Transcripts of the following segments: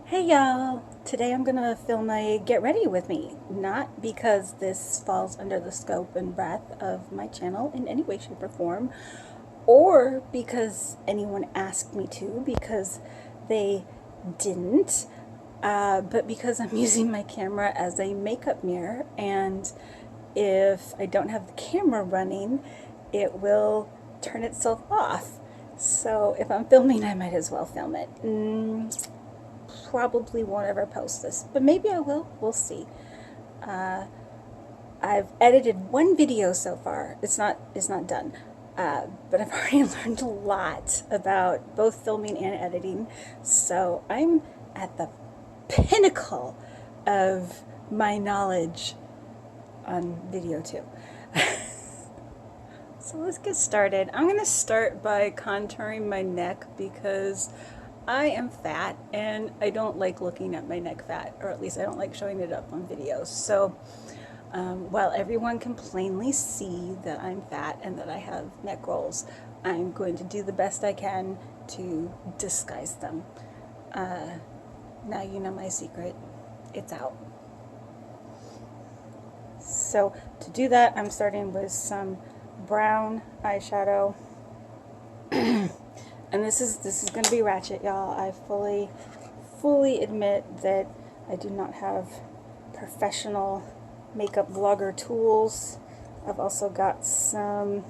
Hey y'all! Today I'm gonna film a get ready with me. Not because this falls under the scope and breadth of my channel in any way, shape, or form, or because anyone asked me to, because they didn't, but because I'm using my camera as a makeup mirror, and if I don't have the camera running, it will turn itself off. So if I'm filming, I might as well film it. Probably won't ever post this, but maybe I will. We'll see. I've edited one video so far. It's not done, but I've already learned a lot about both filming and editing. So I'm at the pinnacle of my knowledge on video too. So let's get started. I'm going to start by contouring my neck because I am fat and I don't like looking at my neck fat, or at least I don't like showing it up on videos. So while everyone can plainly see that I'm fat and that I have neck rolls, I'm going to do the best I can to disguise them. Now you know my secret. It's out. So to do that, I'm starting with some brown eyeshadow. And this is going to be ratchet, y'all. I fully admit that I do not have professional makeup vlogger tools. I've also got some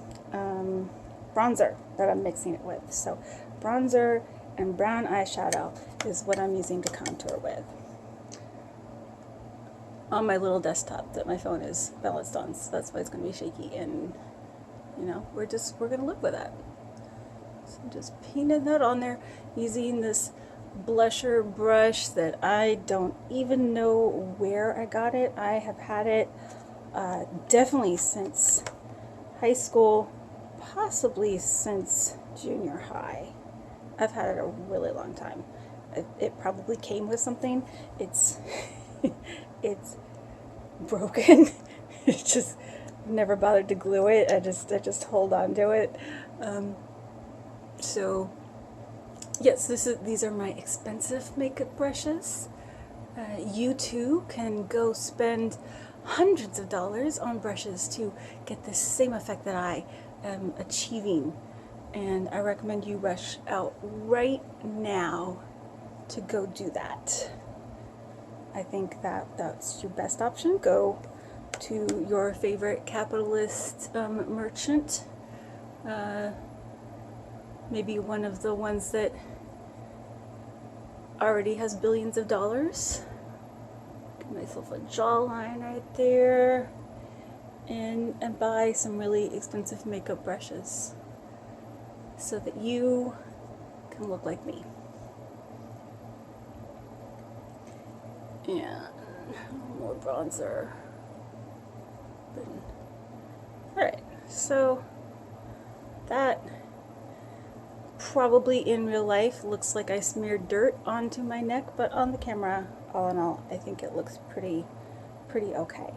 bronzer that I'm mixing it with. So bronzer and brown eyeshadow is what I'm using to contour with on my little desktop that my phone is balanced on. So that's why it's going to be shaky, and you know, we're going to live with that. So just painting that on there using this blusher brush that I don't even know where I got it. I have had it definitely since high school, possibly since junior high. I've had it a really long time. It probably came with something. It's it's broken. It just never bothered to glue it. I just hold on to it. So yes, these are my expensive makeup brushes. You too can go spend hundreds of dollars on brushes to get the same effect that I am achieving. And I recommend you rush out right now to go do that. I think that's your best option. Go to your favorite capitalist merchant. Maybe one of the ones that already has billions of dollars. Get myself a jawline right there, and buy some really expensive makeup brushes so that you can look like me. And more bronzer. Alright, so that probably in real life looks like I smeared dirt onto my neck, but on the camera, all in all, I think it looks pretty okay.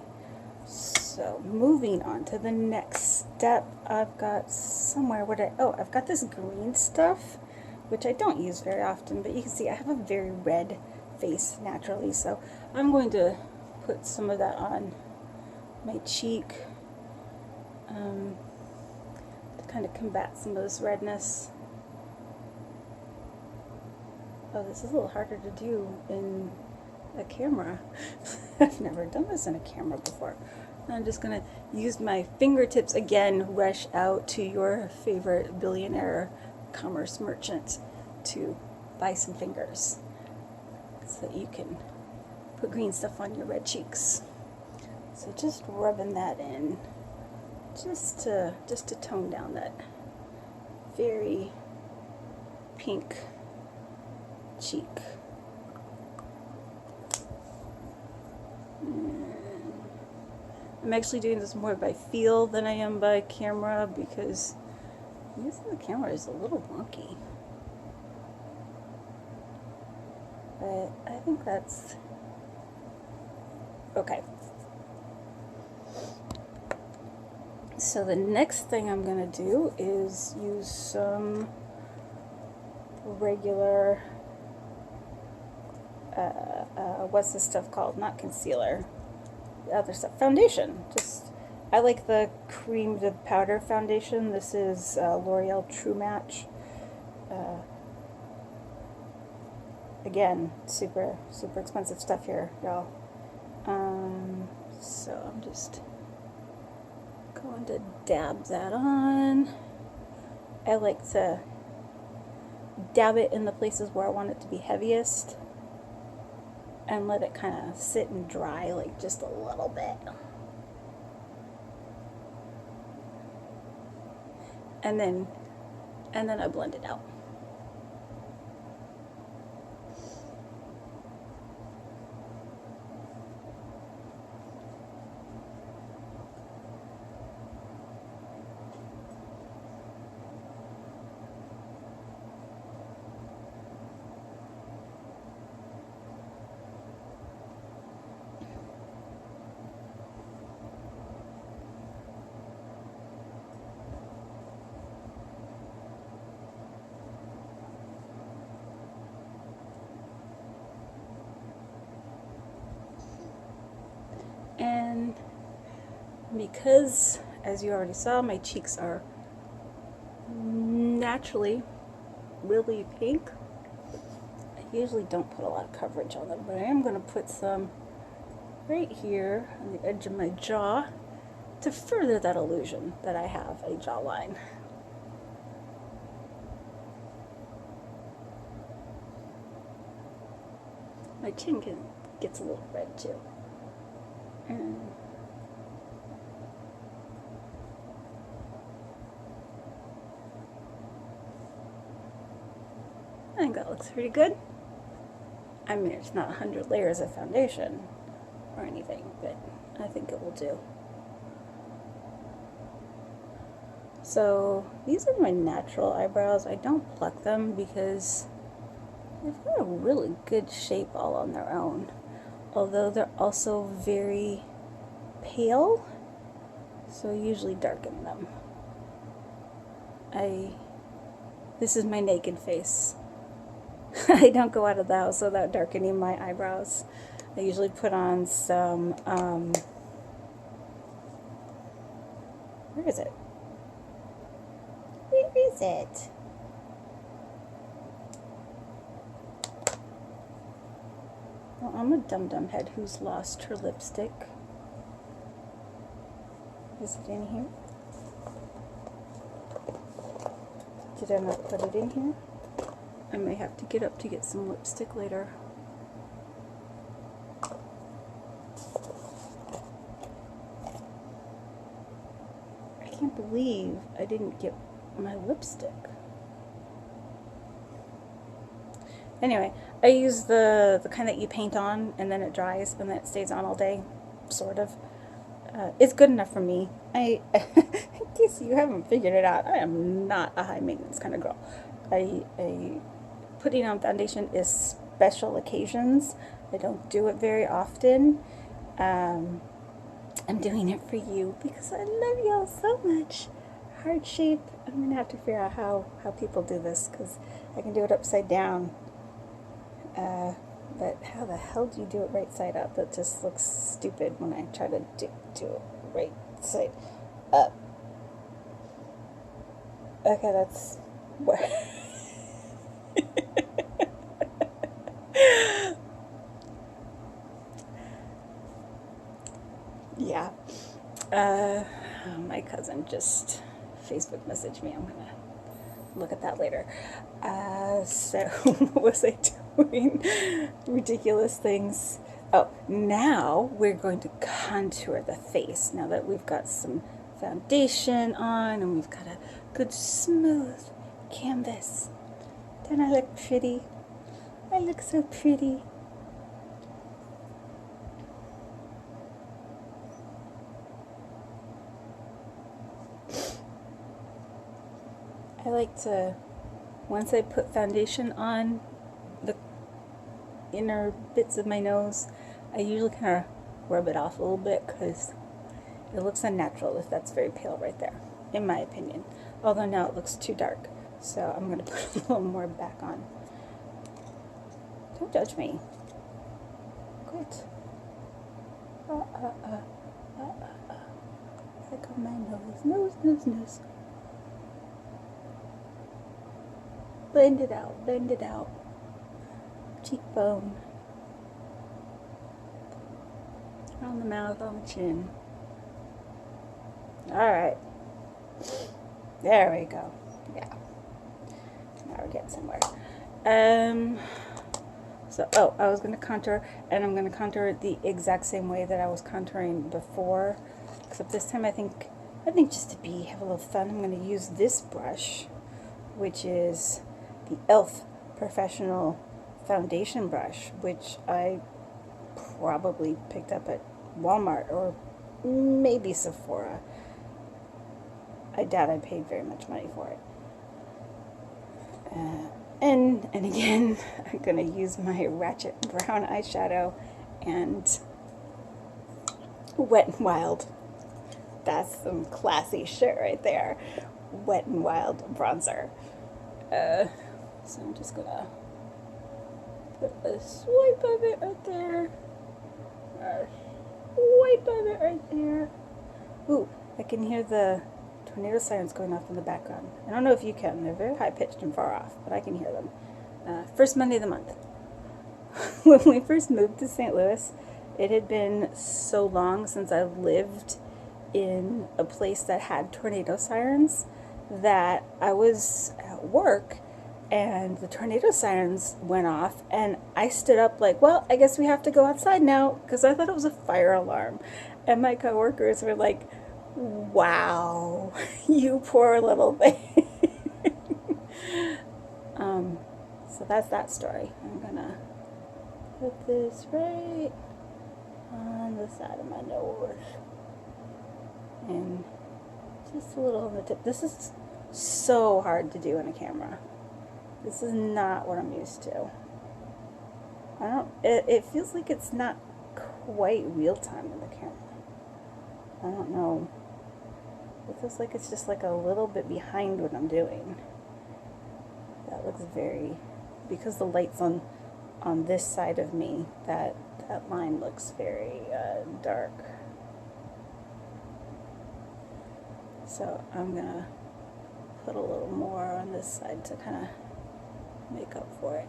So moving on to the next step, I've got somewhere, I've got this green stuff, which I don't use very often, but you can see I have a very red face naturally, so I'm going to put some of that on my cheek to kind of combat some of this redness. Oh, this is a little harder to do in a camera. I've never done this in a camera before. I'm just going to use my fingertips again, rush out to your favorite billionaire commerce merchant to buy some fingers so that you can put green stuff on your red cheeks. So just rubbing that in just to tone down that very pink cheek. I'm actually doing this more by feel than I am by camera because using the camera is a little wonky. But I think that's okay. So the next thing I'm going to do is use some regular what's this stuff called? Not concealer, the other stuff. Foundation. Just, I like the cream to powder foundation. This is L'Oreal True Match. Again, super expensive stuff here, y'all. So I'm just going to dab that on. I like to dab it in the places where I want it to be heaviest and let it kind of sit and dry like just a little bit. And then I blend it out. And because, as you already saw, my cheeks are naturally really pink, I usually don't put a lot of coverage on them, but I am going to put some right here on the edge of my jaw to further that illusion that I have a jawline. My chin gets a little red too. And I think that looks pretty good. I mean, it's not 100 layers of foundation or anything, but I think it will do. So these are my natural eyebrows. I don't pluck them because they've got a really good shape all on their own. Although they're also very pale, so I usually darken them. This is my naked face. I don't go out of the house without darkening my eyebrows. I usually put on some, where is it? Where is it? Well, I'm a dum-dum head who's lost her lipstick. Is it in here? Did I not put it in here? I may have to get up to get some lipstick later. I can't believe I didn't get my lipstick. Anyway, I use the kind that you paint on and then it dries and then it stays on all day, sort of. It's good enough for me. In case you haven't figured it out, I am not a high maintenance kind of girl. Putting on foundation is special occasions. I don't do it very often. I'm doing it for you because I love y'all so much. Heart shape. I'm gonna have to figure out how people do this because I can do it upside down. But how the hell do you do it right side up? That just looks stupid when I try to do it right side up. Okay, that's what. Yeah. My cousin just Facebook messaged me. I'm gonna look at that later. So what was I doing? Ridiculous things. Oh, now we're going to contour the face. Now that we've got some foundation on and we've got a good smooth canvas. Don't I look pretty? I look so pretty. I like to, once I put foundation on the inner bits of my nose, I usually kind of rub it off a little bit because it looks unnatural if that's very pale right there, in my opinion. Although now it looks too dark, so I'm going to put a little more back on. Don't judge me. it. Back on my nose. Blend it out. Cheekbone. On the mouth, on the chin. Alright. There we go. Yeah. Now we're getting somewhere. So, I was going to contour, and I'm going to contour it the exact same way that I was contouring before. Except this time I think just to have a little fun, I'm going to use this brush, which is the e.l.f. Professional Foundation Brush, which I probably picked up at Walmart or maybe Sephora. I doubt I paid very much money for it. And again, I'm going to use my Ratchet Brown eyeshadow and Wet n Wild. That's some classy shit right there. Wet n Wild bronzer. So I'm just going to put a swipe of it right there. A swipe of it right there. Ooh, I can hear the tornado sirens going off in the background. I don't know if you can. They're very high-pitched and far off, but I can hear them. First Monday of the month. When we first moved to St. Louis, it had been so long since I lived in a place that had tornado sirens that I was at work and the tornado sirens went off and I stood up like, well, I guess we have to go outside now, because I thought it was a fire alarm. And my coworkers were like, wow, you poor little thing. So that's that story. I'm gonna put this right on the side of my nose. And just a little on the tip. This is so hard to do on a camera. This is not what I'm used to. It feels like it's not quite real time in the camera. I don't know. It feels like it's just like a little bit behind what I'm doing. That looks very, because the light's on this side of me, that line looks very dark. So I'm gonna put a little more on this side to kind of make up for it.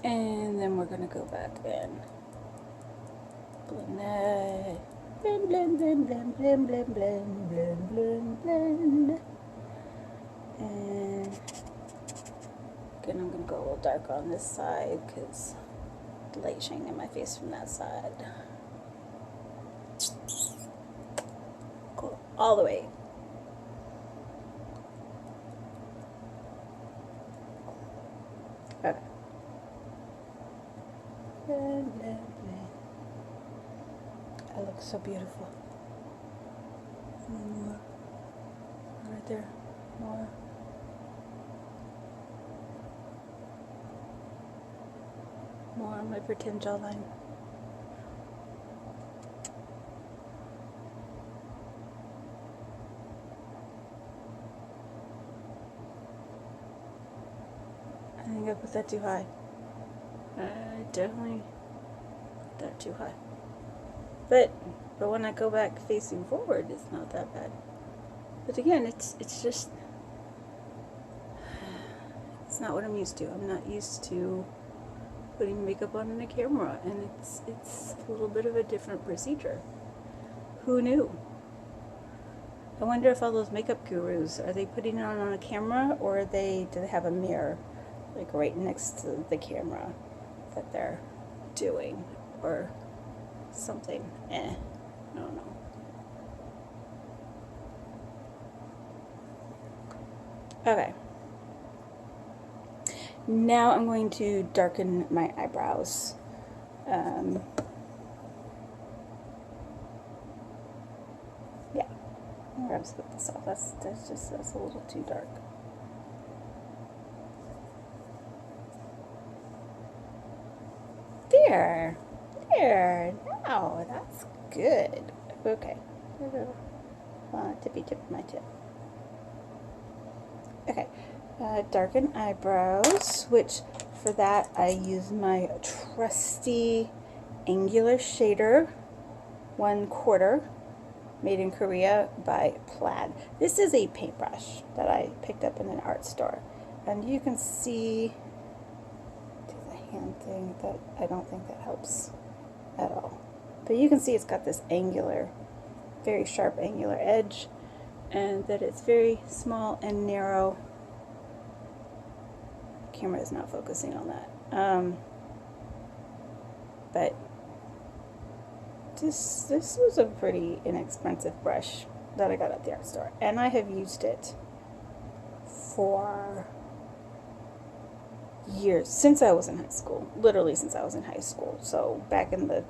And then we're gonna go back and blend that. Blend, blend, blend, blend, blend, blend, blend, blend, blend, blend. And again, I'm gonna go a little darker on this side because the light shining in my face from that side. Go all the way. Okay. Blend, blend, blend. I look so beautiful. More. Right there. More. More on my pretend jawline. I think I put that too high. I definitely put that too high. But when I go back facing forward, it's not that bad. But again, it's just, it's not what I'm used to. I'm not used to putting makeup on a camera, and it's a little bit of a different procedure. Who knew? I wonder if all those makeup gurus, are they putting it on a camera, or do they have a mirror like right next to the camera that they're doing, or something? I don't know. Okay. Now I'm going to darken my eyebrows. Yeah, I'm going to split this off. That's a little too dark. There, now that's good. Okay. tippy tip of my tip. Okay, darken eyebrows, which for that I use my trusty Angular Shader 1/4, made in Korea by Plaid. This is a paintbrush that I picked up in an art store, and you can see, do the hand thing, that I don't think that helps at all, but you can see it's got this angular, very sharp angular edge, and that it's very small and narrow. The camera is not focusing on that, but this was a pretty inexpensive brush that I got at the art store, and I have used it for years, since I was in high school, literally since I was in high school. So back in the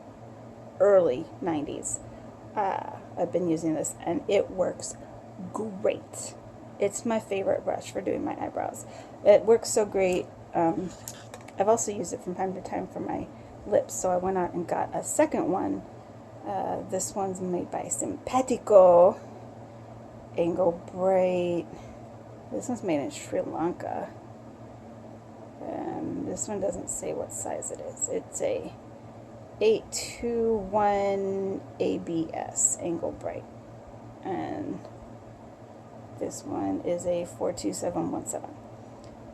early 90s, I've been using this, and it works great. It's my favorite brush for doing my eyebrows. It works so great. I've also used it from time to time for my lips, so I went out and got a second one. This one's made by Simpatico, Angle Bright. This one's made in Sri Lanka. This one doesn't say what size it is. It's a 821 ABS, Angle Bright. And this one is a 42717.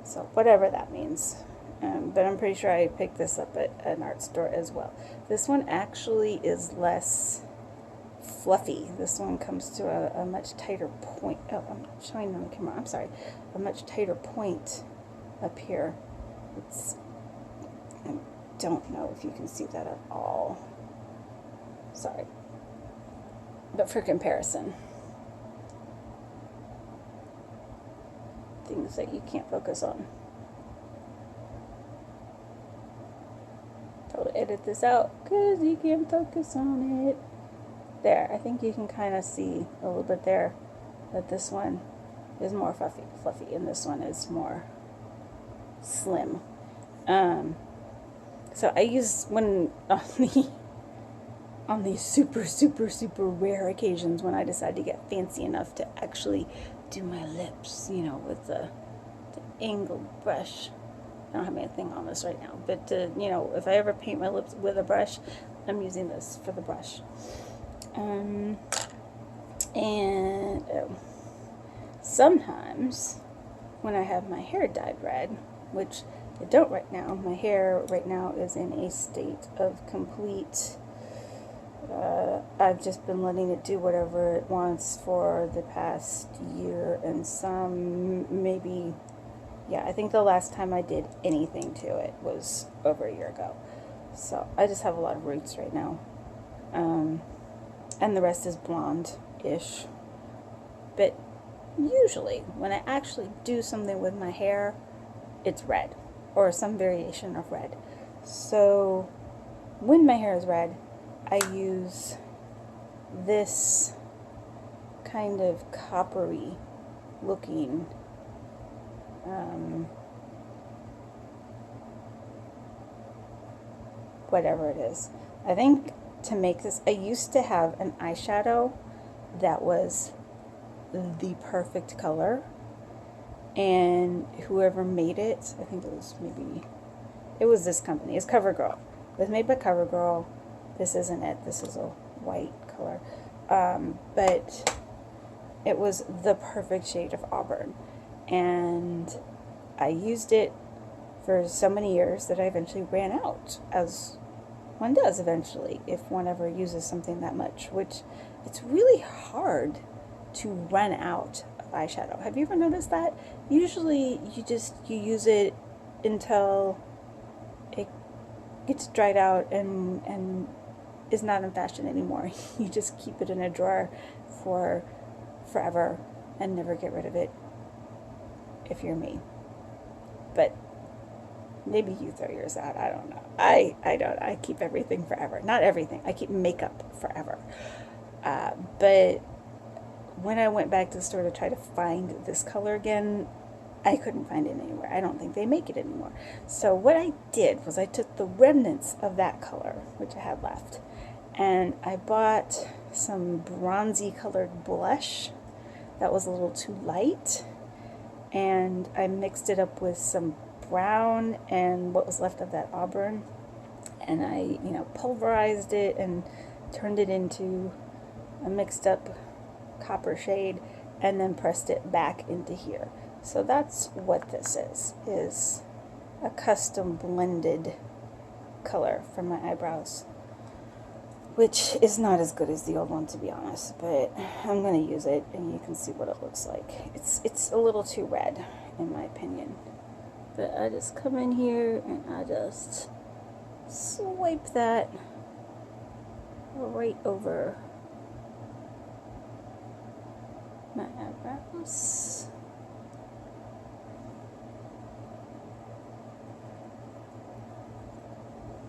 So whatever that means. But I'm pretty sure I picked this up at an art store as well. This one actually is less fluffy. This one comes to a much tighter point. Oh, I'm showing on the camera. I'm sorry. A much tighter point up here. I don't know if you can see that at all. Sorry. But for comparison, things that you can't focus on. I'll edit this out because you can't focus on it. There, I think you can kind of see a little bit there that this one is more fluffy, and this one is more slim. So I use, when on these super rare occasions when I decide to get fancy enough to actually do my lips, you know, with the angled brush. I don't have anything on this right now, but you know, if I ever paint my lips with a brush, I'm using this for the brush. Sometimes when I have my hair dyed red, which I don't right now, my hair right now is in a state of complete, I've just been letting it do whatever it wants for the past year and some, maybe, yeah, I think the last time I did anything to it was over a year ago. So I just have a lot of roots right now. And the rest is blonde-ish. But usually, when I actually do something with my hair, it's red, or some variation of red. So when my hair is red, I use this kind of coppery looking whatever it is. I think to make this, I used to have an eyeshadow that was the perfect color, and whoever made it, I think it was this company, it's CoverGirl. It was made by CoverGirl. This isn't it, this is a white color, but it was the perfect shade of auburn, and I used it for so many years that I eventually ran out, as one does eventually if one ever uses something that much, which it's really hard to run out of eyeshadow. Have you ever noticed that? Usually you use it until it gets dried out and is not in fashion anymore. You just keep it in a drawer for forever and never get rid of it, if you're me. But maybe you throw yours out, I don't know. I don't. I keep everything forever. Not everything. I keep makeup forever. But when I went back to the store to try to find this color again, I couldn't find it anywhere. I don't think they make it anymore. So what I did was I took the remnants of that color, which I had left, and I bought some bronzy colored blush that was a little too light, and I mixed it up with some brown and what was left of that auburn, and I, you know, pulverized it and turned it into a mixed up copper shade, and then pressed it back into here. So that's what this is a custom blended color for my eyebrows, which is not as good as the old one, to be honest, but I'm going to use it and you can see what it looks like. It's a little too red in my opinion. But I just come in here and I just swipe that right over my eyebrows.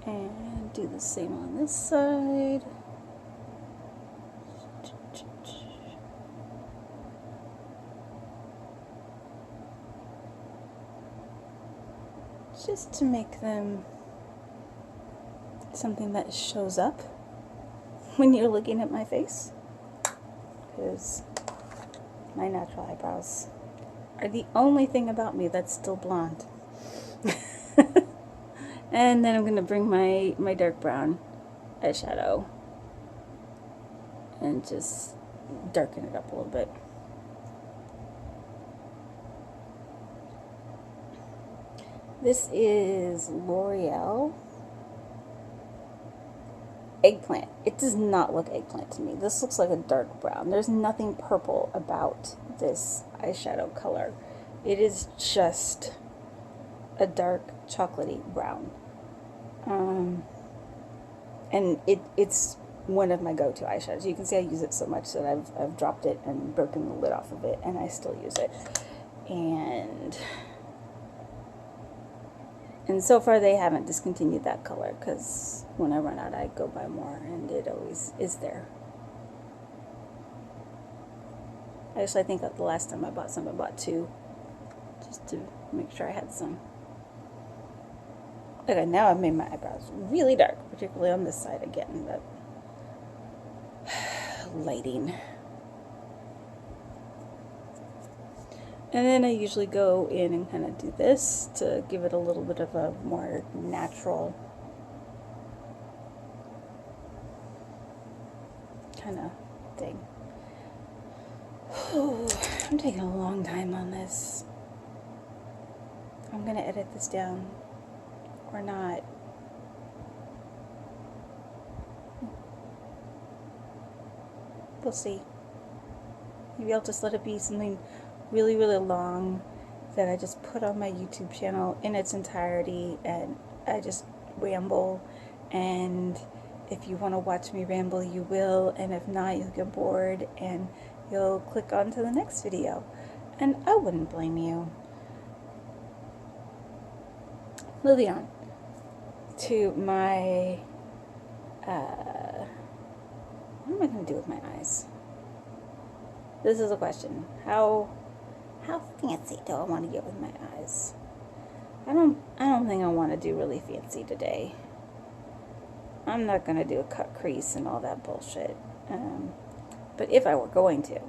And do the same on this side. Just to make them something that shows up when you're looking at my face, because my natural eyebrows are the only thing about me that's still blonde. And then I'm going to bring my dark brown eyeshadow and just darken it up a little bit. This is L'Oreal Eggplant. It does not look eggplant to me. This looks like a dark brown. There's nothing purple about this eyeshadow color. It is just a dark chocolatey brown. And it's one of my go-to eyeshadows. You can see I use it so much that I've dropped it and broken the lid off of it, and I still use it. And so far they haven't discontinued that color, because when I run out I go buy more, and it always is there. Actually, I think that the last time I bought some, I bought two, just to make sure I had some. Okay, now I've made my eyebrows really dark, particularly on this side again, but lighting. And then I usually go in and kind of do this to give it a little bit of a more natural kind of thing. I'm taking a long time on this. I'm going to edit this down or not. We'll see. Maybe I'll just let it be something really, really long that I just put on my YouTube channel in its entirety, and I just ramble, and if you want to watch me ramble, you will, and if not, you'll get bored and you'll click on to the next video, and I wouldn't blame you. Moving on to my what am I going to do with my eyes? This is a question. How fancy do I want to get with my eyes? I don't think I want to do really fancy today. I'm not going to do a cut crease and all that bullshit. But if I were going to,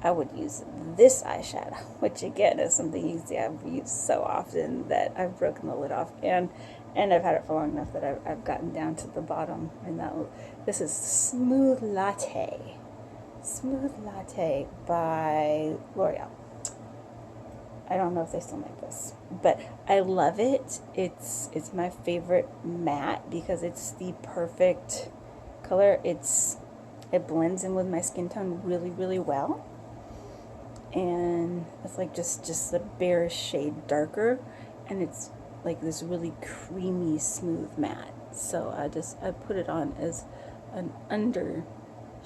I would use this eyeshadow, which again is something you see I've used so often that I've broken the lid off, and I've had it for long enough that I've gotten down to the bottom. And this is Smooth Latte. Smooth Latte by L'Oreal. I don't know if they still make this, but I love it. It's my favorite matte because it's the perfect color. It blends in with my skin tone really, really well, and it's like just the barest shade darker, and it's like this really creamy, smooth matte. So I put it on as an under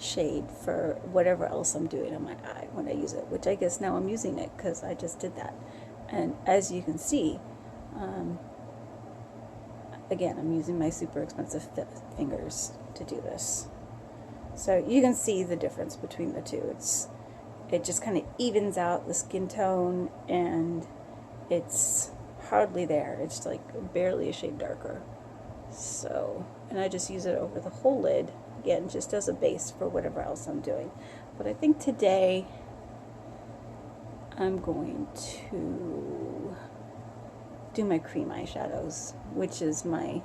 shade for whatever else I'm doing on my eye when I use it, which I guess now I'm using it because I just did that. And as you can see, again, I'm using my super expensive fingers to do this, so you can see the difference between the two. It just kind of evens out the skin tone, and it's hardly there. It's like barely a shade darker. So, and I just use it over the whole lid again, just as a base for whatever else I'm doing. But I think today I'm going to do my cream eyeshadows, which is my,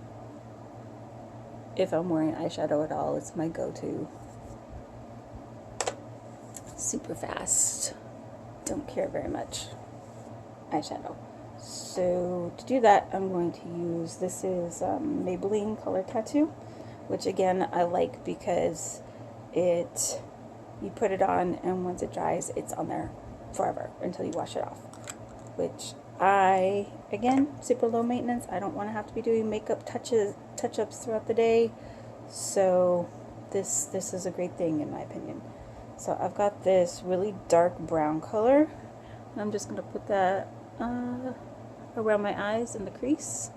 if I'm wearing eyeshadow at all, it's my go-to. Super fast, don't care very much eyeshadow. So to do that, I'm going to use, this is Maybelline Color Tattoo, which again I like because it, you put it on and once it dries, it's on there forever until you wash it off, which I, again, super low maintenance. I don't want to have to be doing makeup touch-ups throughout the day, so this is a great thing in my opinion. So I've got this really dark brown color, and I'm just going to put that around my eyes in the crease.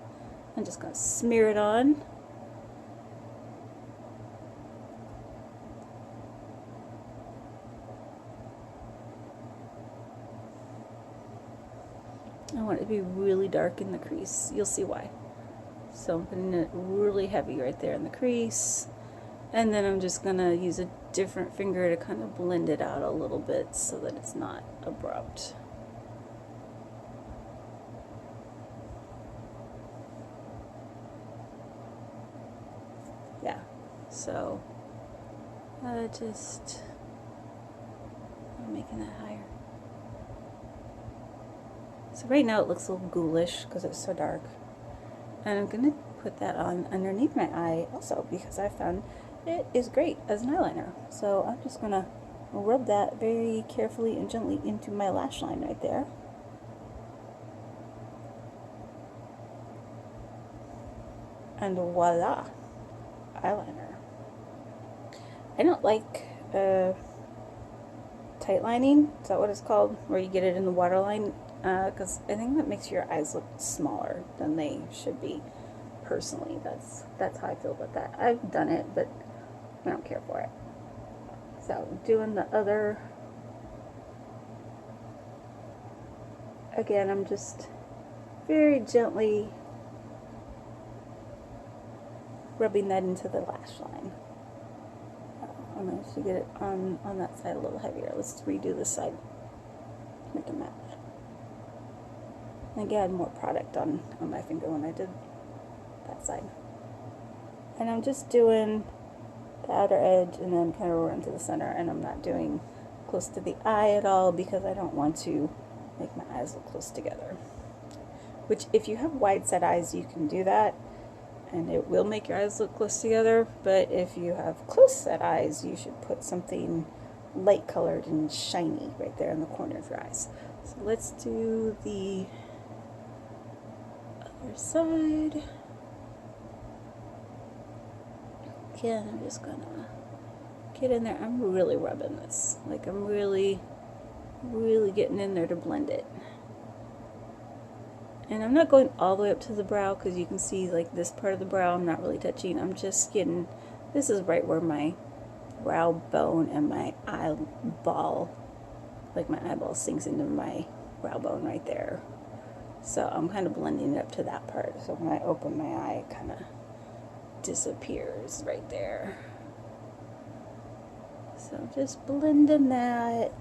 I'm just going to smear it on. I want it to be really dark in the crease. You'll see why. So I'm putting it really heavy right there in the crease. And then I'm just going to use a different finger to kind of blend it out a little bit so that it's not abrupt. Yeah, so I'm making that higher. So right now it looks a little ghoulish because it's so dark. And I'm going to put that on underneath my eye also because I found it is great as an eyeliner. So I'm just going to rub that very carefully and gently into my lash line right there. And voila, eyeliner. I don't like tight lining, is that what it's called? Where you get it in the waterline, because I think that makes your eyes look smaller than they should be. Personally, that's how I feel about that. I've done it, but I don't care for it. So doing the other, again, I'm just very gently rubbing that into the lash line. I'm going to get it on that side a little heavier. Let's redo this side. Make it match. I think I had more product on my finger when I did that side. And I'm just doing the outer edge and then kind of run to the center, and I'm not doing close to the eye at all because I don't want to make my eyes look close together. Which, if you have wide set eyes, you can do that and it will make your eyes look close together, but if you have close set eyes, you should put something light colored and shiny right there in the corner of your eyes. So let's do the other side. Again, I'm just gonna get in there. I'm really rubbing this. Like, I'm really getting in there to blend it. And I'm not going all the way up to the brow because you can see, like, this part of the brow I'm not really touching. I'm just getting, this is right where my brow bone and my eyeball, like my eyeball sinks into my brow bone right there. So I'm kind of blending it up to that part. So when I open my eye, it kind of disappears right there. So just blending that.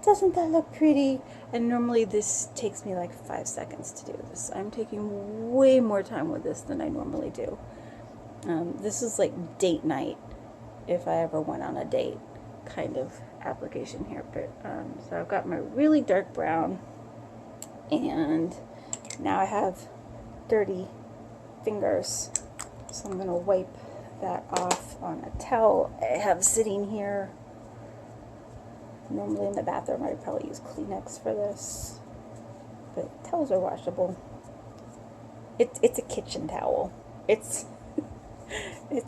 Doesn't that look pretty? And normally this takes me like 5 seconds to do this. I'm taking way more time with this than I normally do. This is like date night, if I ever went on a date kind of application here. But so I've got my really dark brown, and now I have dirty fingers. So I'm going to wipe that off on a towel I have sitting here. Normally in the bathroom, I'd probably use Kleenex for this, but towels are washable. It's a kitchen towel. It's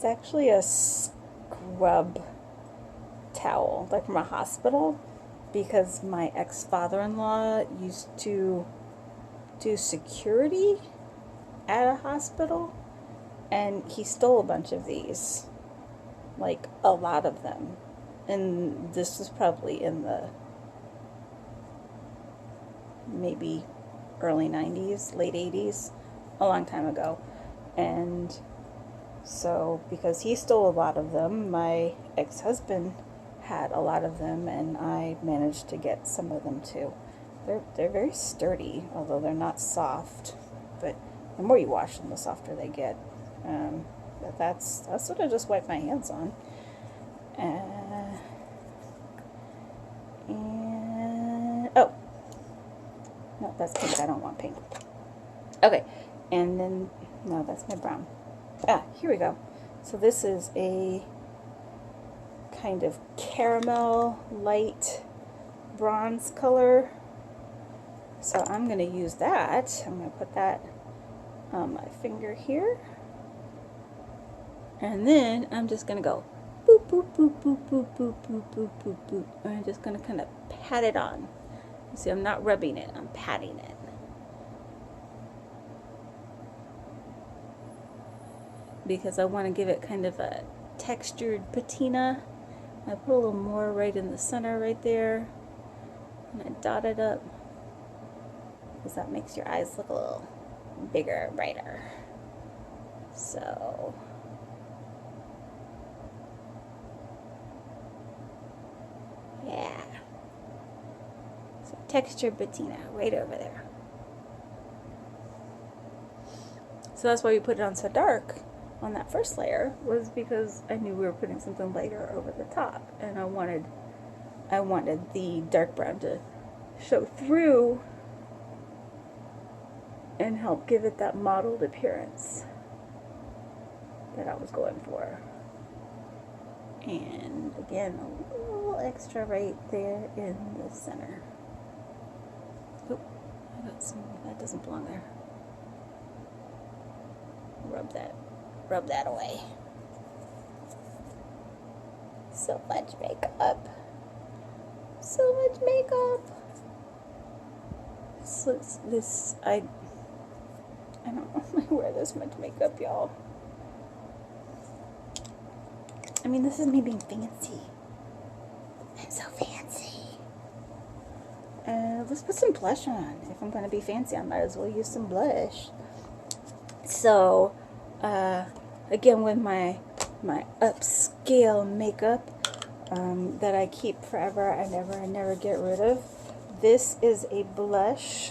actually a scrub towel, like from a hospital, because my ex-father-in-law used to do security at a hospital, and he stole a bunch of these, like a lot of them. And this was probably in the maybe early 90s, late 80s, a long time ago. And So, because he stole a lot of them, my ex-husband had a lot of them, and I managed to get some of them too. They're very sturdy, although they're not soft. But the more you wash them, the softer they get. But that's what I just wiped my hands on. And oh no, that's pink. I don't want pink. Okay, and then no, that's my brown. Here we go. So this is a kind of caramel light bronze color. So I'm going to use that. I'm going to put that on my finger here. And then I'm just going to go boop, boop, boop, boop, boop, boop, boop, boop, boop, boop. And I'm just going to kind of pat it on. You see, I'm not rubbing it, I'm patting it. Because I want to give it kind of a textured patina. I put a little more right in the center right there. And I dot it up. Because that makes your eyes look a little bigger, brighter. So yeah. So textured patina right over there. So that's why we put it on so dark on that first layer, was because I knew we were putting something lighter over the top, and I wanted the dark brown to show through and help give it that mottled appearance that I was going for. And again, a little extra right there in the center. Oh, I got some, that doesn't belong there. Rub that away. So much makeup. So much makeup. I don't normally wear this much makeup, y'all. I mean, this is me being fancy. I'm so fancy. Let's put some blush on. If I'm going to be fancy, I might as well use some blush. So, again, with my upscale makeup that I keep forever, I never get rid of. This is a blush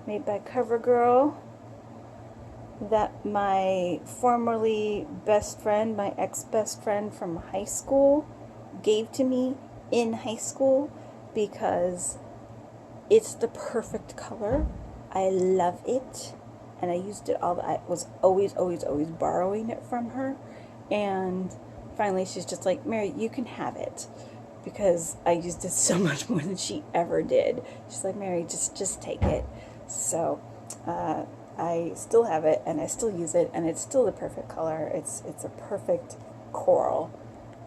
made by CoverGirl that my formerly best friend, my ex-best friend from high school, gave to me in high school because it's the perfect color. I love it. And I used it I was always borrowing it from her. And finally she's just like, Mary, you can have it. Because I used it so much more than she ever did. She's like, Mary, just take it. So I still have it, and I still use it, and it's still the perfect color. It's a perfect coral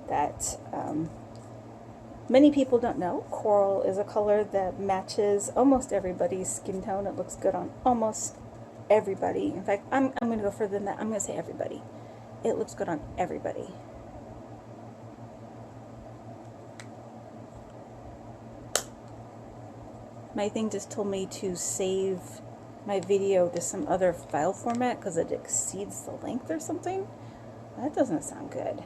that many people don't know. Coral is a color that matches almost everybody's skin tone. It looks good on almost everybody. In fact, I'm going to go further than that. I'm going to say everybody. It looks good on everybody. My thing just told me to save my video to some other file format because it exceeds the length or something. That doesn't sound good.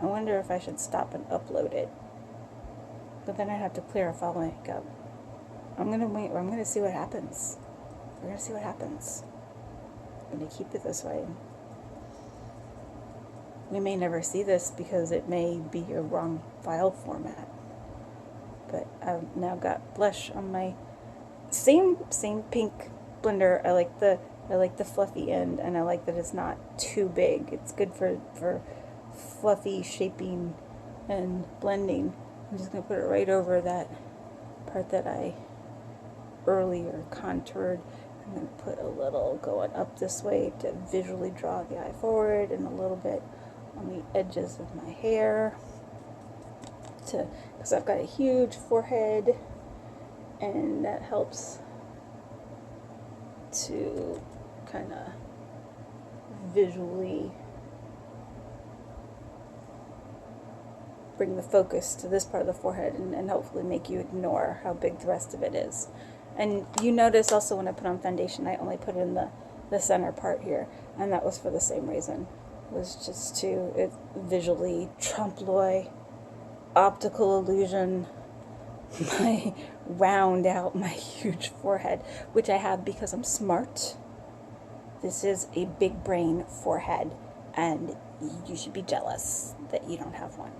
I wonder if I should stop and upload it. But then I'd have to clear a file makeup. I'm gonna wait. I'm gonna see what happens. We're gonna see what happens. I'm gonna keep it this way. We may never see this because it may be a wrong file format. But I've now got blush on my same pink blender. I like the fluffy end, and I like that it's not too big. It's good for fluffy shaping and blending. I'm just gonna put it right over that part that I earlier contoured. I'm gonna put a little going up this way to visually draw the eye forward, and a little bit on the edges of my hair. Because I've got a huge forehead, and that helps to kind of visually bring the focus to this part of the forehead, and hopefully make you ignore how big the rest of it is. And you notice also when I put on foundation, I only put it in the center part here, and that was for the same reason. was just to visually trompe-l'oeil, optical illusion, round out my huge forehead, which I have because I'm smart. This is a big brain forehead, and you should be jealous that you don't have one.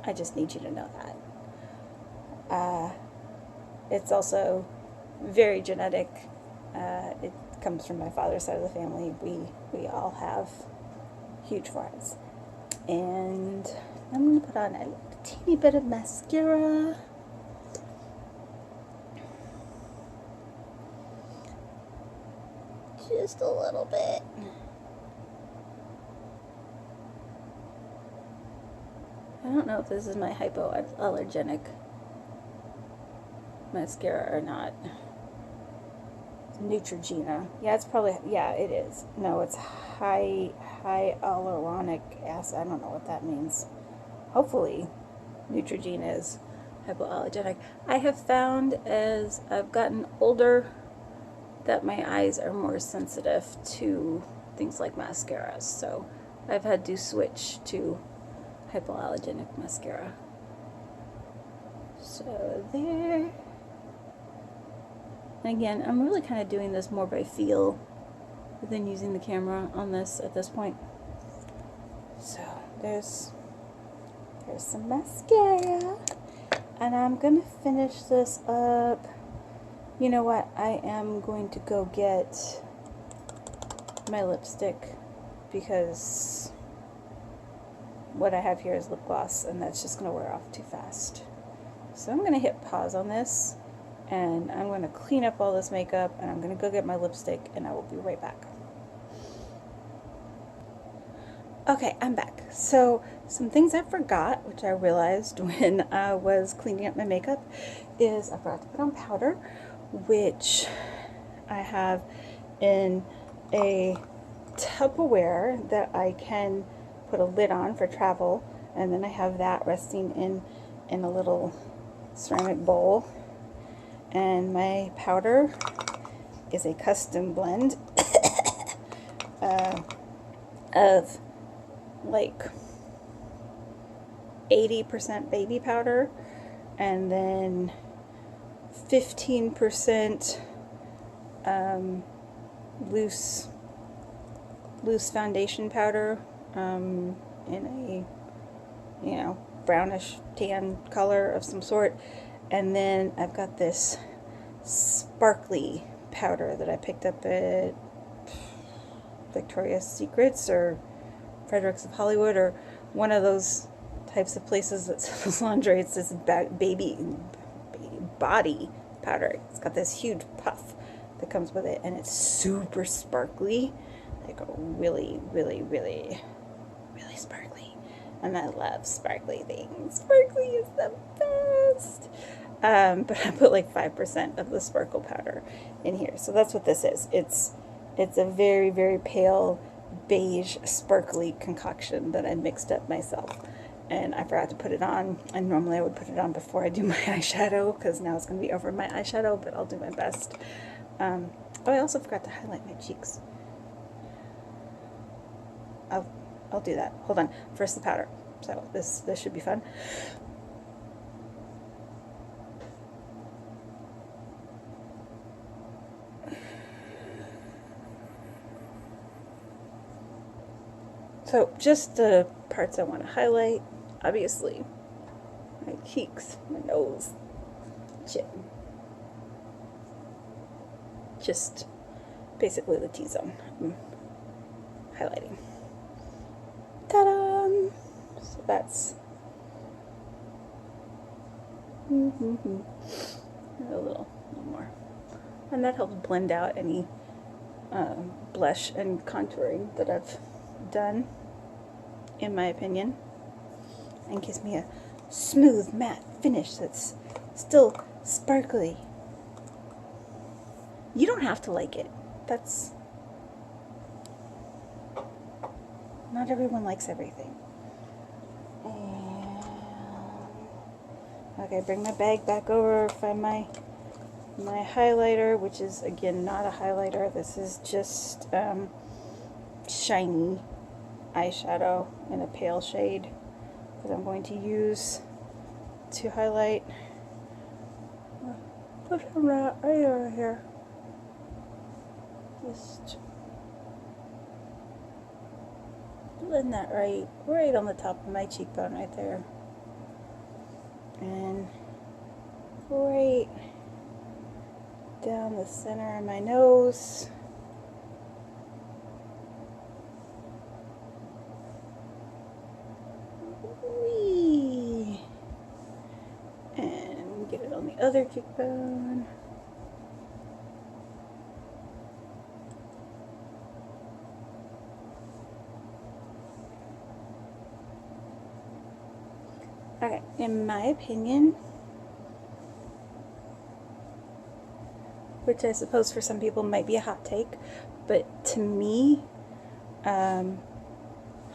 I just need you to know that. It's also very genetic. It comes from my father's side of the family. We all have huge foreheads. And I'm going to put on a teeny bit of mascara. Just a little bit. I don't know if this is my hypoallergenic mascara or not. Neutrogena. Yeah, it's probably, yeah, it is. No, it's hyaluronic acid. I don't know what that means. Hopefully, Neutrogena is hypoallergenic. I have found as I've gotten older that my eyes are more sensitive to things like mascaras. So I've had to switch to hypoallergenic mascara. So there. And again, I'm really kind of doing this more by feel than using the camera on this at this point. So there's some mascara, and I'm gonna finish this up. You know what? I am going to go get my lipstick because what I have here is lip gloss, and that's just gonna wear off too fast. So I'm gonna hit pause on this, and I'm going to clean up all this makeup, and I'm going to go get my lipstick, and I will be right back. Okay, I'm back. So some things I forgot, which I realized when I was cleaning up my makeup, is I forgot to put on powder, which I have in a Tupperware that I can put a lid on for travel, and then I have that resting in a little ceramic bowl. And my powder is a custom blend of like 80% baby powder and then 15% loose foundation powder in a, you know, brownish tan color of some sort. And then I've got this sparkly powder that I picked up at Victoria's Secrets or Fredericks of Hollywood or one of those types of places that sells lingerie. It's this baby body powder. It's got this huge puff that comes with it, and it's super sparkly, like really, really, really, really sparkly. And I love sparkly things. Sparkly is the best. But I put like 5% of the sparkle powder in here. So that's what this is. It's a very, very pale beige sparkly concoction that I mixed up myself. And I forgot to put it on. And normally I would put it on before I do my eyeshadow, because now it's going to be over my eyeshadow, but I'll do my best. Oh, I also forgot to highlight my cheeks. I'll do that. Hold on. First the powder. So this should be fun. So just the parts I want to highlight, obviously, my cheeks, my nose, chin. Just basically the T-zone I'm highlighting. Ta-da! So that's a little more. And that helps blend out any blush and contouring that I've done, in my opinion, and gives me a smooth matte finish that's still sparkly. You don't have to like it. That's not everyone likes everything. And okay, bring my bag back over, find my highlighter, which is again not a highlighter. This is just shiny eyeshadow in a pale shade that I'm going to use to highlight. Put some right over here. Just blend that right on the top of my cheekbone right there. And right down the center of my nose. Whee! And get it on the other cheekbone. Okay, in my opinion, which I suppose for some people might be a hot take, but to me,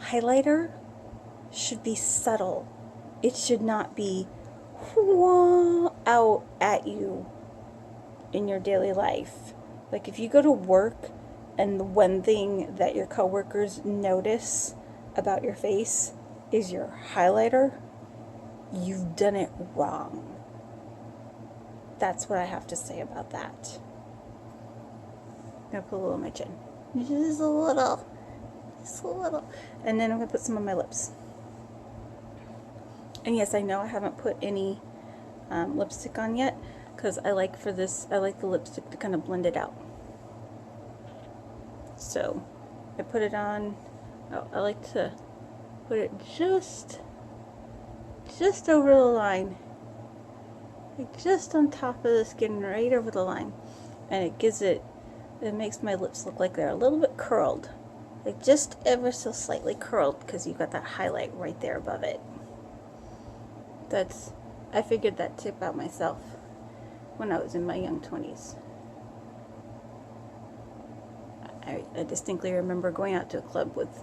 highlighter should be subtle. It should not be out at you in your daily life. Like if you go to work and the one thing that your coworkers notice about your face is your highlighter, you've done it wrong. That's what I have to say about that. I'm gonna put a little on my chin. Just a little. Just a little. And then I'm gonna put some on my lips. And yes, I know I haven't put any lipstick on yet, because I like the lipstick to kind of blend it out. So I put it on. Oh, I like to put it just over the line, like just on top of the skin, right over the line, and it makes my lips look like they're a little bit curled, like just ever so slightly curled, because you've got that highlight right there above it. I figured that tip out myself when I was in my young 20s. I distinctly remember going out to a club with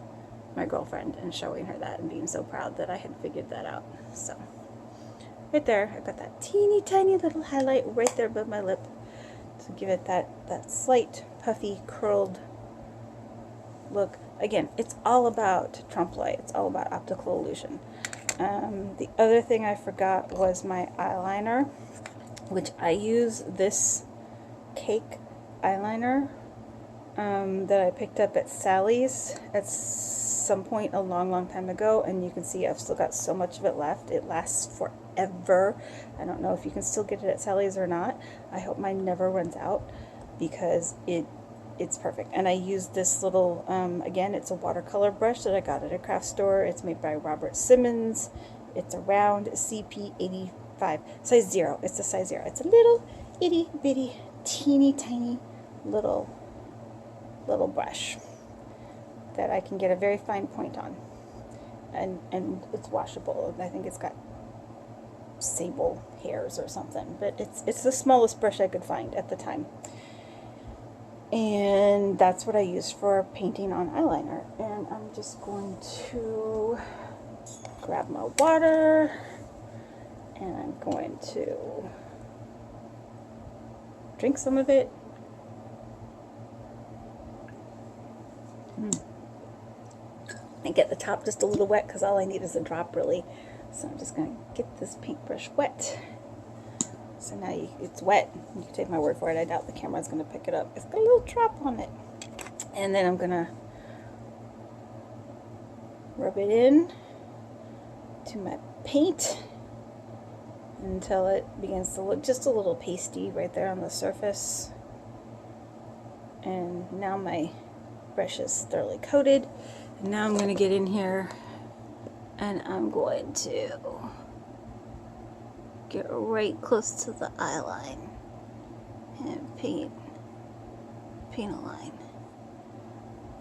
my girlfriend and showing her that and being so proud that I had figured that out. So right there, I've got that teeny tiny little highlight right there above my lip to give it that slight puffy curled look. Again, it's all about trompe l'oeil. It's all about optical illusion. The other thing I forgot was my eyeliner, which I use this cake eyeliner that I picked up at Sally's at some point a long time ago, and you can see I've still got so much of it left. It lasts forever. I don't know if you can still get it at Sally's or not. I hope mine never runs out, because it's perfect. And I use this little, again, it's a watercolor brush that I got at a craft store. It's made by Robert Simmons. It's a round CP85, size 0. It's a size 0. It's a little itty bitty teeny tiny little brush that I can get a very fine point on, and it's washable. I think it's got sable hairs or something, but it's the smallest brush I could find at the time, and that's what I use for painting on eyeliner. And I'm just going to grab my water, and I'm going to drink some of it. And get the top just a little wet, because all I need is a drop, really. So I'm just going to get this paintbrush wet. So now it's wet. You can take my word for it. I doubt the camera's going to pick it up. It's got a little drop on it. And then I'm going to rub it in to my paint until it begins to look just a little pasty right there on the surface. And now my brush is thoroughly coated. And now I'm going to get in here and I'm going to get right close to the eye line and paint a line.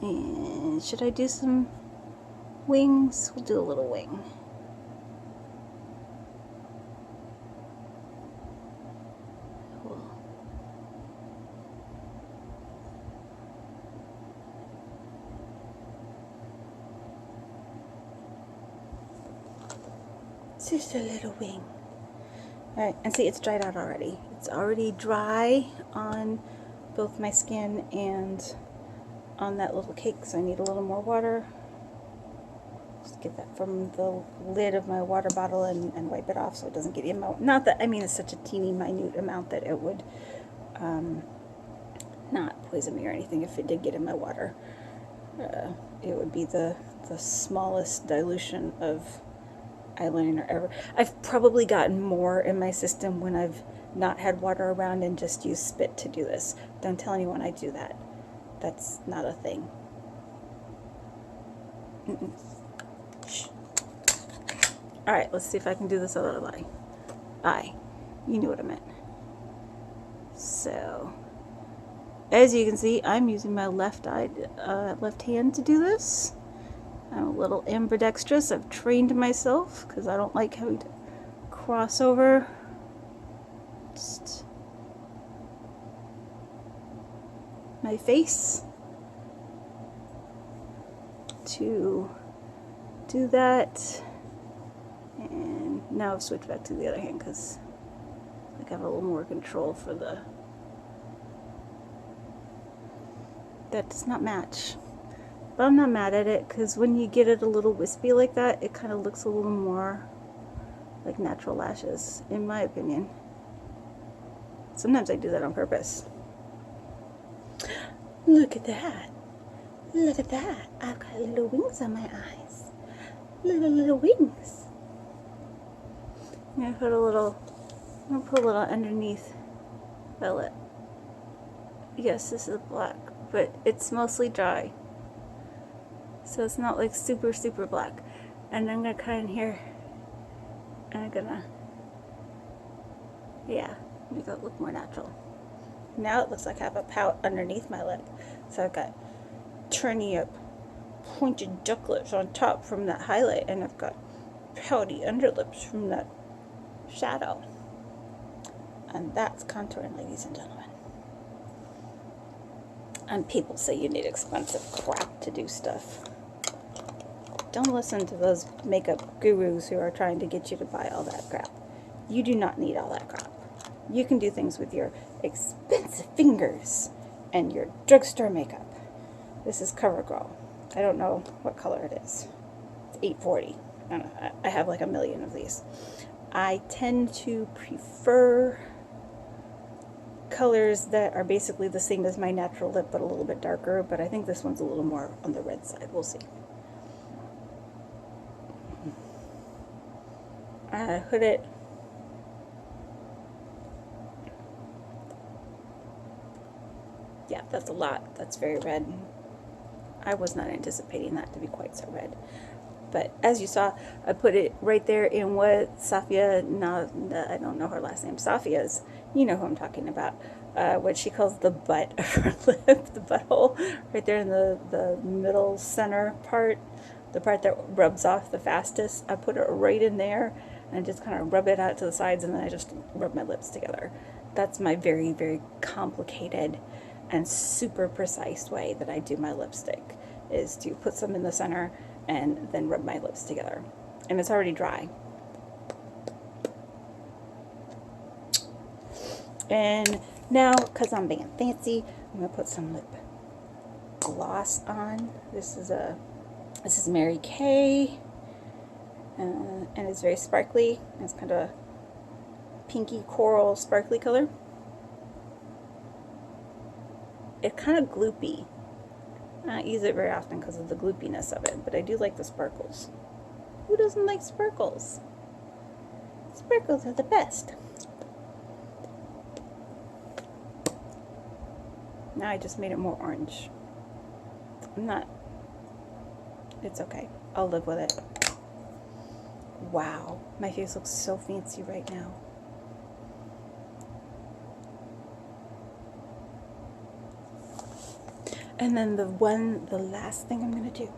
And should I do some wings? We'll do a little wing. Just a little wing. Alright, and see, it's dried out already. It's already dry on both my skin and on that little cake, so I need a little more water. Just get that from the lid of my water bottle and wipe it off so it doesn't get in my, not that, I mean, it's such a teeny minute amount that it would not poison me or anything if it did get in my water. It would be the smallest dilution of eyeliner ever. I've probably gotten more in my system when I've not had water around and just used spit to do this. Don't tell anyone I do that. That's not a thing. Shh. All right, let's see if I can do this other eye. Eye. You knew what I meant. So, as you can see, I'm using my left hand to do this. I'm a little ambidextrous. I've trained myself because I don't like having to cross over. Just my face to do that. And now I've switched back to the other hand because I have a little more control for the... That does not match. But I'm not mad at it because when you get it a little wispy like that, it kind of looks a little more like natural lashes, in my opinion. Sometimes I do that on purpose. Look at that. Look at that. I've got little wings on my eyes. Little wings. I'm gonna put a little underneath my lip. Yes, this is black, but it's mostly dry. So it's not like super black. And I'm gonna cut in here and I'm gonna, yeah, make it look more natural. Now it looks like I have a pout underneath my lip. So I've got turny up pointed duck lips on top from that highlight, and I've got pouty underlips from that shadow. And that's contouring, ladies and gentlemen. And people say you need expensive crap to do stuff. Don't listen to those makeup gurus who are trying to get you to buy all that crap. You do not need all that crap. You can do things with your expensive fingers and your drugstore makeup. This is CoverGirl. I don't know what color it is. It's 840. I have like a million of these. I tend to prefer colors that are basically the same as my natural lip but a little bit darker, but I think this one's a little more on the red side. We'll see. Hood it. Yeah, that's a lot. That's very red. I was not anticipating that to be quite so red. But as you saw, I put it right there in what Safia, I don't know her last name, Safia's, you know who I'm talking about, what she calls the butt of her lip, the butthole, right there in the middle center part, the part that rubs off the fastest. I put it right in there and just kind of rub it out to the sides, and then I just rub my lips together. That's my very complicated and super precise way that I do my lipstick, is to put some in the center and then rub my lips together. And it's already dry. And now, because I'm being fancy, I'm going to put some lip gloss on. This is Mary Kay. And it's very sparkly. It's kind of a pinky coral sparkly color. It's kind of gloopy. I don't use it very often because of the gloopiness of it, but I do like the sparkles. Who doesn't like sparkles? Sparkles are the best. Now I just made it more orange. It's okay. I'll live with it. Wow, my face looks so fancy right now. And then the last thing I'm gonna do,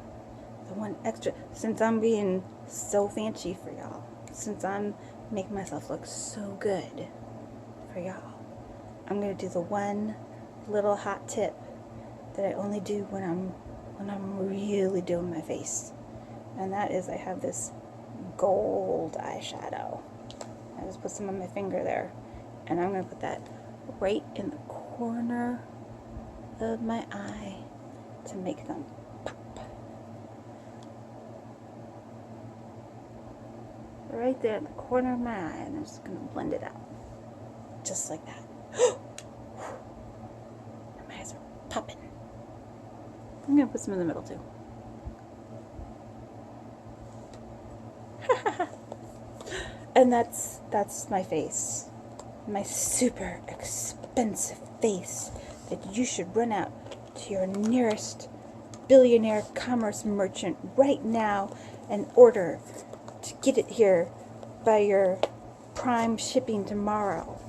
the one extra, since I'm being so fancy for y'all, since I'm making myself look so good for y'all, I'm gonna do the one little hot tip that I only do when I'm really doing my face, and that is I have this gold eyeshadow. I just put some on my finger there, and I'm gonna put that right in the corner of my eye, to make them pop. Right there in the corner of my eye, and I'm just going to blend it out. Just like that. My eyes are popping. I'm going to put some in the middle too. And that's my face. My super expensive face that you should run out to your nearest billionaire commerce merchant right now and order to get it here by your Prime shipping tomorrow.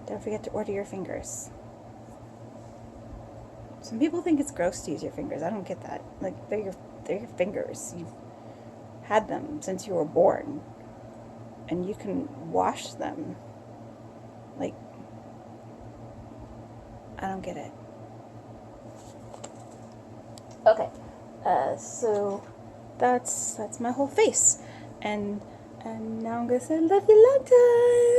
Don't forget to order your fingers. Some people think it's gross to use your fingers. I don't get that. Like, they're your fingers. You've had them since you were born. And you can wash them. Like, I don't get it. Okay, so that's my whole face, and now I'm gonna say love you long time.